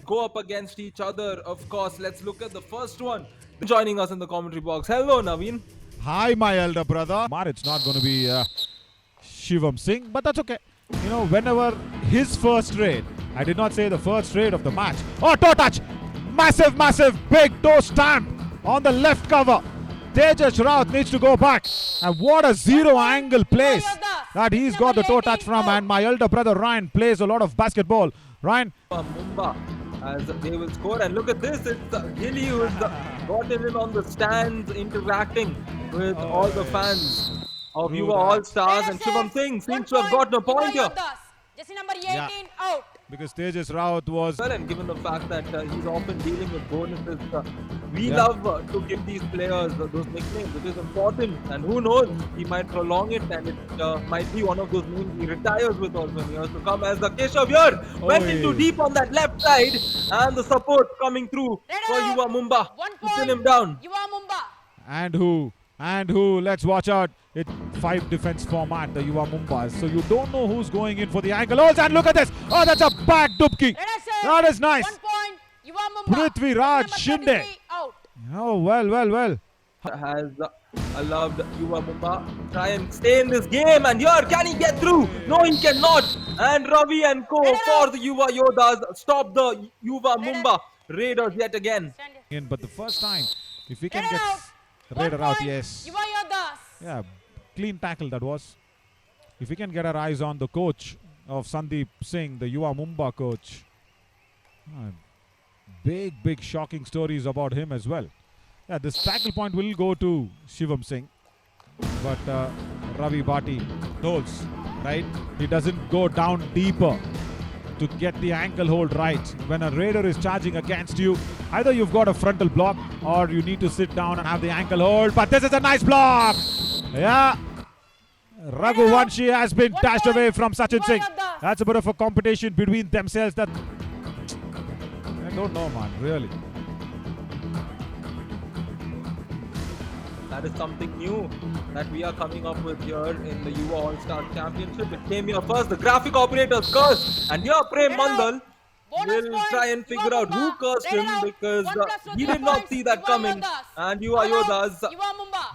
go up against each other. Of course, let's look at the first one. Joining us in the commentary box. Hello, Naveen. Hi, my elder brother. It's not going to be Shivam Singh, but that's okay. You know, whenever his first raid, I did not say the first raid of the match. Oh, toe touch! Massive, massive, big toe stamp on the left cover. Tejas Raut needs to go back. And what a zero angle place that he's got the toe touch from. And my elder brother Ryan plays a lot of basketball. Ryan. Mumba, as they will score. And look at this. It's Gilly who's got him on the stands interacting with all the fans of Yuva All-Stars. And Shivam Singh seems to have gotten a point here. Jersey number 18 out. Because Tejas Raut was... Well, and given the fact that he's often dealing with bonuses, we love to give these players those nicknames. It is important, and who knows, he might prolong it, and it might be one of those names he retires with also in years to come. As the Keshav here went into deep on that left side, and the support coming through for Yuva Mumba to pin him down. Yuva Mumba. And who? Let's watch out. It's 5 defense format, the Yuva Mumba. So you don't know who's going in for the ankle holds. And look at this. Oh, that's a back dubki. That is nice. 1 point. Yuva Mumba. Prithviraj Shinde. Out. Oh, well. Has allowed Yuva Mumba try and stay in this game, and here can he get through? No, he cannot. And Ravi and co for the Yuva Yodhas stop the Yuva Mumba Raiders yet again. But the first time, if we can get Raider out, yes. Yuva Yodhas. Yeah, clean tackle that was. If we can get our eyes on the coach of Sandeep Singh, the Yuva Mumba coach. Big shocking stories about him as well. Yeah, this tackle point will go to Shivam Singh. But Ravi Bhati holds, right? He doesn't go down deeper to get the ankle hold right. When a raider is charging against you, either you've got a frontal block or you need to sit down and have the ankle hold. But this is a nice block. Yeah. Raghuvanshi has been dashed away from Sachin Singh. That's a bit of a competition between themselves that I don't know, man, really. That is something new that we are coming up with here in the Yuva All-Star Championship. It came here first, the graphic operator's curse. And here Prem Mandal will try and figure out who cursed him, because he did not see that coming. And Yuva Yodhas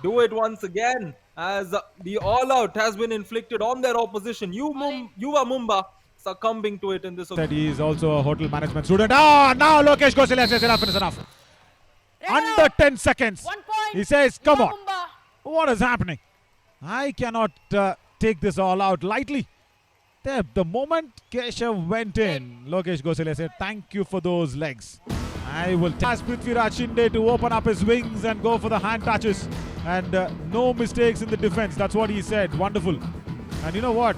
do it once again, as the all-out has been inflicted on their opposition. Yuva Mumba succumbing to it in this. That he is also a hotel management student. Ah, now Lokesh Gosalia says enough is enough. Under 10 seconds. 1 point. He says, come on. Mumba. What is happening? I cannot take this all out lightly. The moment Keshav went in, Lokesh Gosalia said, thank you for those legs. I will ask Prithviraj Shinde to open up his wings and go for the hand touches. And no mistakes in the defense. That's what he said. Wonderful. And you know what?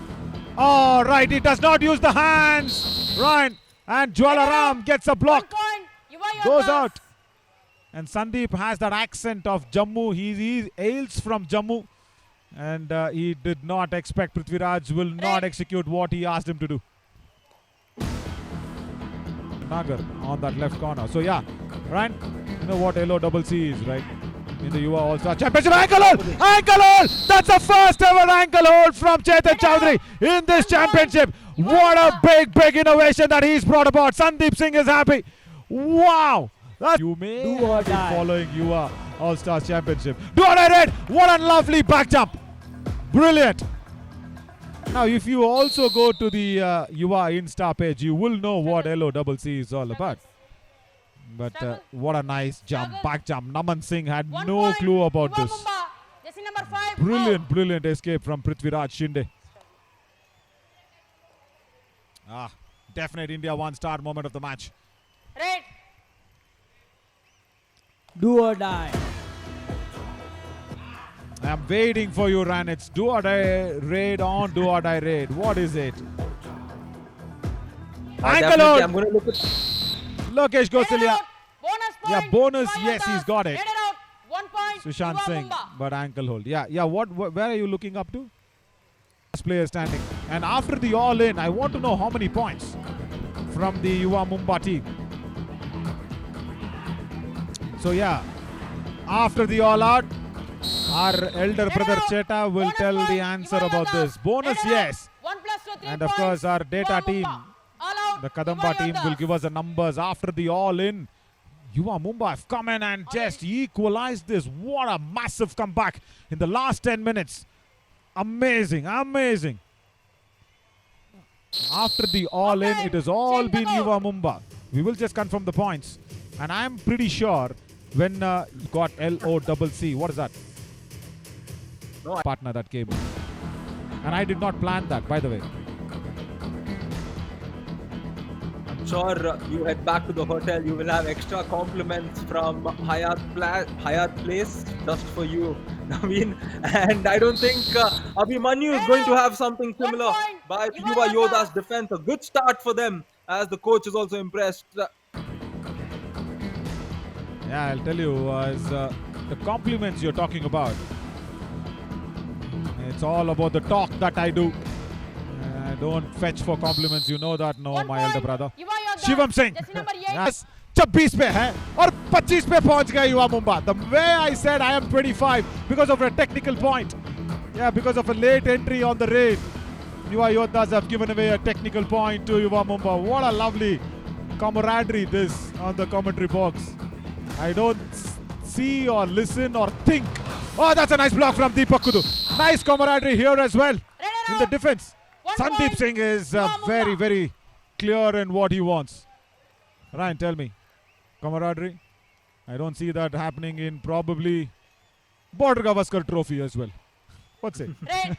Oh, right. He does not use the hands. Ryan. And Jwalaram gets a block. 1 point. Yuva Goes Yodhas. out. And Sandeep has that accent of Jammu. He hails from Jammu. And he did not expect Prithviraj will not execute what he asked him to do. Nagar on that left corner. So yeah, Ryan, you know what LOCC is, right? In the Yuva All-Star Championship. Ankle hold! Ankle hold! That's the first ever ankle hold from Chetan Chaudhary in this championship. What a big innovation that he's brought about. Sandeep Singh is happy. Wow! You may be following Yuva All-Star Championship. Do or die red! What a lovely back jump! Brilliant! Now, if you also go to the Yuva Insta page, you will know what LOCC is all about. But what a nice jump, back jump. Naman Singh had 1 no point. clue about Yuva this. Mumba. Jersey number 5 Brilliant escape from Prithviraj Shinde. Definite India one-star moment of the match. Red. Do or die. I am waiting for you, Ran. It's do or die raid on do or die raid. What is it? Ankle hold. I'm going to look at Lokesh Gosalia. Bonus point. Yeah, bonus. Yuva Yes, he's Yodhas. got it. Red out. 1 point. Sushant Yuva Singh, Mumba. but ankle hold. Yeah. Where are you looking up to? Last player standing. And after the all-in, I want to know how many points from the Yuva Mumba team. So yeah, after the all-out, our elder brother Cheta will tell the answer about this. Bonus, yes. 1 plus 2, 3 And of course, our data Yuva team Mumba. All out. The Kadamba team will Yodhas. give us the numbers after the all-in. Yuva Mumbai have come in and just equalized this. What a massive comeback in the last 10 minutes. Amazing, amazing. After the all-in, it has all Change the been goal. Yuva Mumbai. We will just confirm the points. And I'm pretty sure when you got LOCC, what is that? No, Partner that came. And I did not plan that, by the way. I'm sure you head back to the hotel. You will have extra compliments from Hayat Place just for you, Naveen. And I don't think Abhimanyu is going to have something similar. point. By Yuva Yuva Yodhas' Yodhas. defense, a good start for them, as the coach is also impressed. Yeah, I'll tell you, as the compliments you're talking about, it's all about the talk that I do. I don't fetch for compliments, you know that, no, 1 my elder point. brother. Yuva Yodhas. Shivam Singh Jersey number 8. yes 26 पे है और 25 पे पहुंच गया युवा Mumba. The way I said I am 25 because of a technical point. Yeah, because of a late entry on the raid. Yuva Yodhas have given away a technical point to Yuva Mumbai. What a lovely camaraderie this on the commentary box. I don't see or listen or think. Oh, that's a nice block from Deepak Kudu. Nice camaraderie here as well in the defense. 1 Sandeep point. Singh is Yuva Mumbai. very, very clear in what he wants. Ryan, tell me, camaraderie? I don't see that happening in probably Border Gavaskar Trophy as well. What's it? Red.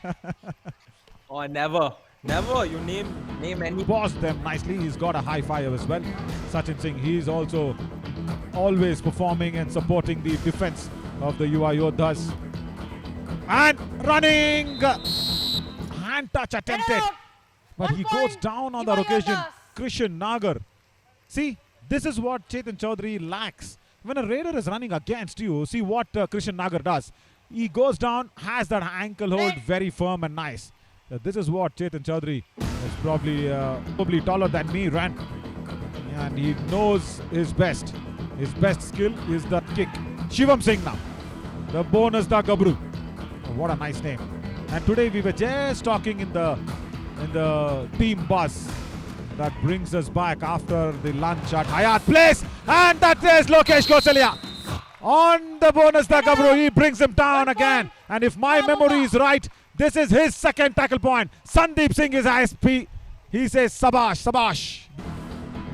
Oh, never. You name any. Bossed them nicely. He's got a high five as well. Sachin Singh, he's also always performing and supporting the defense of the Yuva Yodhas. And running! Hand touch attempted. out. But 1 he point. goes down on Yuva that occasion. Yodhas. Krishan Nagar. See, this is what Chetan Chaudhary lacks. When a raider is running against you, see what Krishan Nagar does. He goes down, has that ankle hold Red. very firm and nice. This is what Chetan Chaudhary is probably taller than me, ran. And he knows his best. His best skill is that kick. Shivam Singh now. The bonus da Gabru. Oh, what a nice name. And today we were just talking in the team bus that brings us back after the lunch at Hayat Place. And that is Lokesh Gosalia. On the bonus da Gabru, he brings him down again. And if my memory is right, this is his second tackle point. Sandeep Singh is ISP. He says Sabash, Sabash.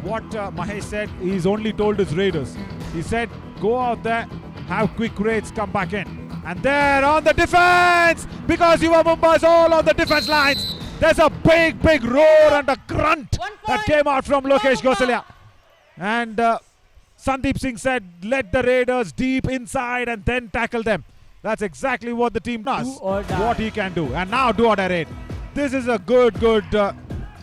What Mahesh said, he's only told his raiders. He said, go out there, have quick raids, come back in. And there on the defense, because Yuva Mumbai is all on the defense lines. There's a big roar and a grunt 1 that point. came out from Yuva Lokesh Mumbai. Gosalia. And Sandeep Singh said, let the raiders deep inside and then tackle them. That's exactly what the team does, Do or die. what he can do. And now do or die raid. This is a good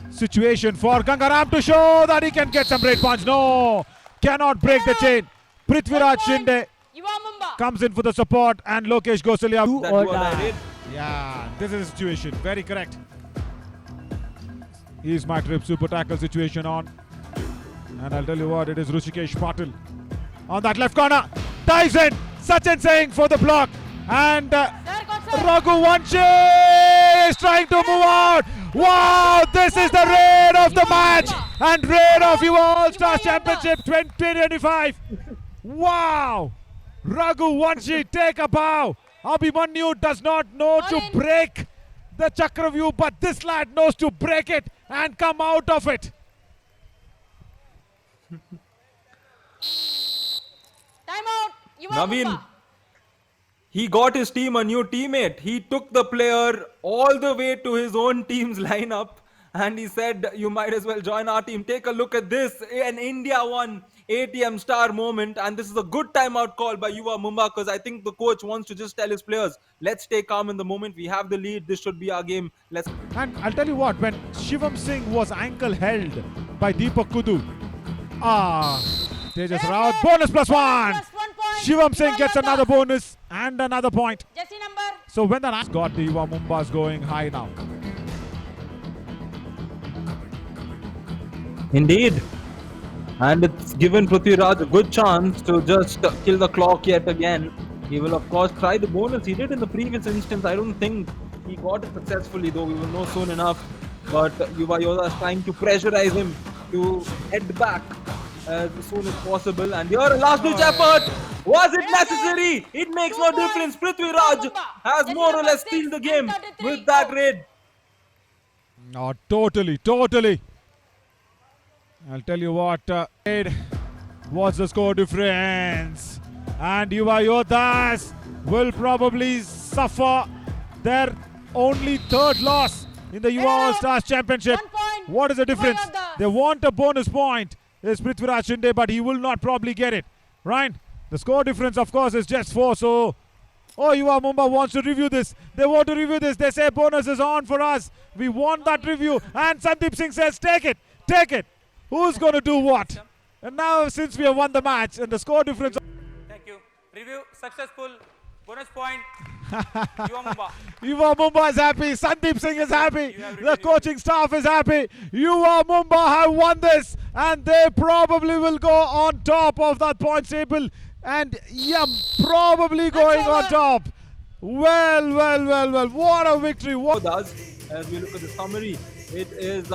situation for Gangaram to show that he can get some raid points. No, cannot break the chain. Prithviraj 1 point. Shinde Yuva Mumbai. comes in for the support and Lokesh Gosalia. Do That or was die. raid. Yeah, this is a situation. Very correct. Here's my trip super tackle situation on. And I'll tell you what, it is Rushikesh Patil on that left corner. Dives in. Sachin Singh for the block. And There goes sir. Raghu Vanchi is trying to move out. Wow, this is the raid of the match. And raid of Yuva All-Stars Championship 2025. Wow. Raghu Vanchi, take a bow. Abhimanyu does not know to All in. break the Chakravyu, but this lad knows to break it and come out of it. Timeout. Yuva Naveen, Mumbai. he got his team a new teammate. He took the player all the way to his own team's lineup and he said, you might as well join our team. Take a look at this. An India won ATM star moment, and this is a good timeout call by Yuva Mumbai because I think the coach wants to just tell his players, let's stay calm in the moment. We have the lead. This should be our game. Let's. And I'll tell you what, when Shivam Singh was ankle held by Deepak Kudu, Tejas Rawat, bonus plus one. Plus 1 point. Shivam Singh Yuva gets Yodhas. another bonus and another point. Jersey number. So when that got the Yuva Mumbai's going high now. Indeed. And it's given Prithviraj a good chance to just kill the clock yet again. He will, of course, try the bonus. He did in the previous instance. I don't think he got it successfully, though. We will know soon enough. But Yuva Yodhas is trying to pressurize him to head back as soon as possible. And here, a last-ditch effort. Was it necessary? It makes no difference. Prithvi Raj has more or less sealed the game with that raid. Oh, totally, totally. I'll tell you what, what's the score difference? And Yuva Yodhas will probably suffer their only third loss in the Yuva All-Stars Championship. 1 point. What is the difference? Yuva Yodhas. They want a bonus point. Is Prithviraj Shinde, but he will not probably get it. Right? The score difference, of course, is just 4. So, oh, Yuva Mumbai wants to review this. They want to review this. They say bonus is on for us. We want that review. And Sandeep Singh says, take it. Take it. Who's going to do what? And now, since we have won the match and the score difference. Thank you. Review successful. Bonus point. Yuva Mumbai. Yuva Mumbai is happy. Sandeep Singh is happy. The coaching staff is happy. Yuva Mumbai have won this, and they probably will go on top of that points table. And yeah, probably going on top. Well, well, well, well. What a victory. What As we look at the summary, it is